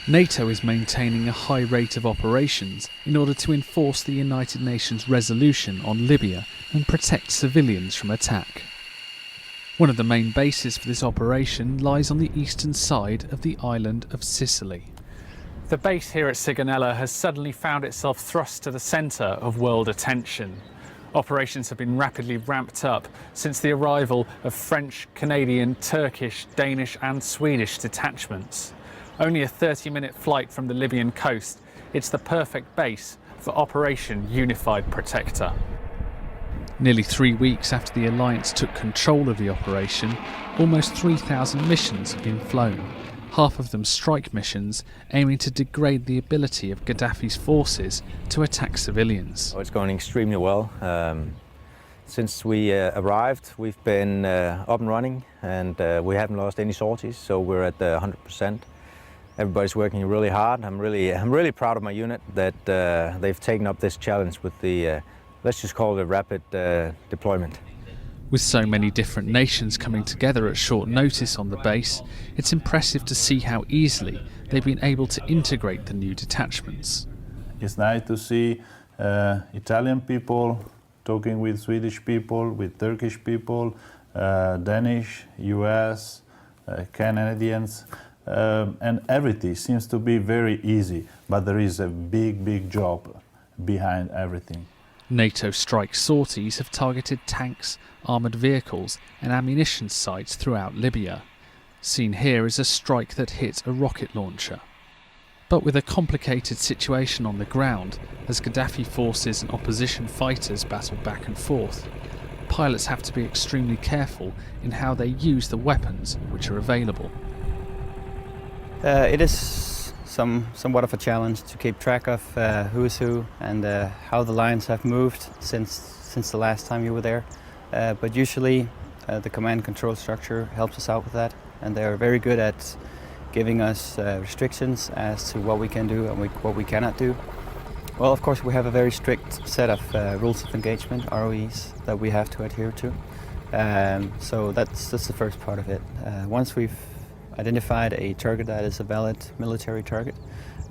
NATO is maintaining a high rate of operations in order to enforce the United Nations resolution on Libya and protect civilians from attack. One of the main bases for this operation lies on the eastern side of the island of Sicily. The base here at Sigonella has suddenly found itself thrust to the centre of world attention. Operations have been rapidly ramped up since the arrival of French, Canadian, Turkish, Danish and Swedish detachments. Only a 30-minute flight from the Libyan coast, it's the perfect base for Operation Unified Protector. Nearly 3 weeks after the alliance took control of the operation, almost 3,000 missions have been flown, half of them strike missions aiming to degrade the ability of Gaddafi's forces to attack civilians. It's going extremely well. Since we arrived, we've been up and running, and we haven't lost any sorties, so we're at 100%. Everybody's working really hard. I'm really proud of my unit that they've taken up this challenge with the, let's just call it a rapid deployment. With so many different nations coming together at short notice on the base, it's impressive to see how easily they've been able to integrate the new detachments. It's nice to see Italian people talking with Swedish people, with Turkish people, Danish, US, Canadians. And everything seems to be very easy, but there is a big job behind everything. NATO strike sorties have targeted tanks, armoured vehicles and ammunition sites throughout Libya. Seen here is a strike that hit a rocket launcher. But with a complicated situation on the ground, as Gaddafi forces and opposition fighters battle back and forth, pilots have to be extremely careful in how they use the weapons which are available. It is somewhat of a challenge to keep track of who is who and how the lines have moved since the last time you were there. But usually the command and control structure helps us out with that, and they are very good at giving us restrictions as to what we can do and what we cannot do. Well, of course, we have a very strict set of rules of engagement, ROEs, that we have to adhere to. So that's the first part of it. Once we've identified a target that is a valid military target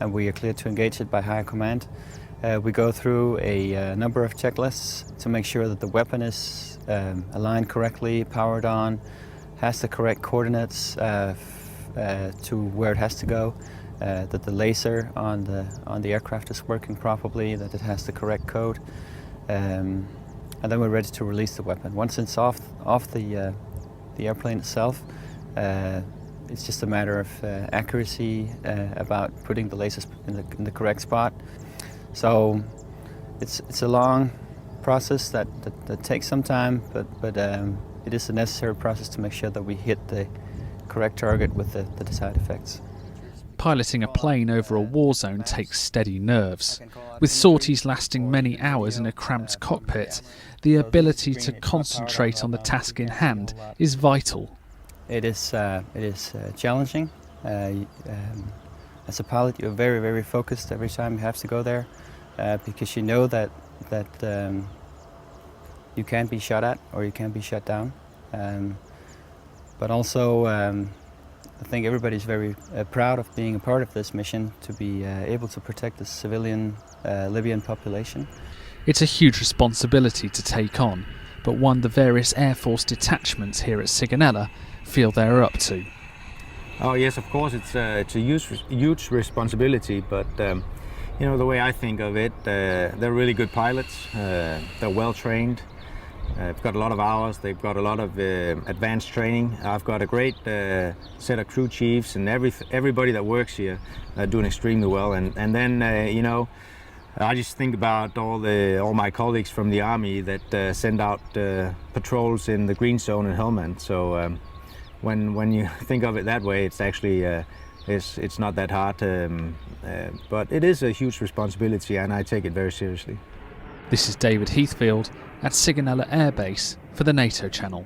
and we are cleared to engage it by higher command, we go through a number of checklists to make sure that the weapon is aligned correctly, powered on, has the correct coordinates to where it has to go, that the laser on the aircraft is working properly, that it has the correct code, and then we're ready to release the weapon. Once it's off the airplane itself, it's just a matter of accuracy about putting the lasers in the correct spot. So it's a long process that takes some time, but it is a necessary process to make sure that we hit the correct target with the desired effects. Piloting a plane over a war zone takes steady nerves. With sorties lasting many hours in a cramped cockpit, the ability to concentrate on the task in hand is vital. It is challenging. As a pilot, you're very focused every time you have to go there, because you know that you can't be shot at or you can't be shut down. But also, I think everybody's very proud of being a part of this mission, to be able to protect the civilian Libyan population. It's a huge responsibility to take on, but one the various Air Force detachments here at Sigonella feel they're up to. Oh yes, of course, it's a huge responsibility, but you know, the way I think of it, they're really good pilots, they're well trained, they've got a lot of hours, they've got a lot of advanced training. I've got a great set of crew chiefs, and everybody that works here are doing extremely well. And then you know, I just think about all my colleagues from the army that send out patrols in the green zone in Helmand. So when you think of it that way, it's actually it's not that hard, but it is a huge responsibility, and I take it very seriously. This is David Heathfield at Sigonella Air Base for the NATO Channel.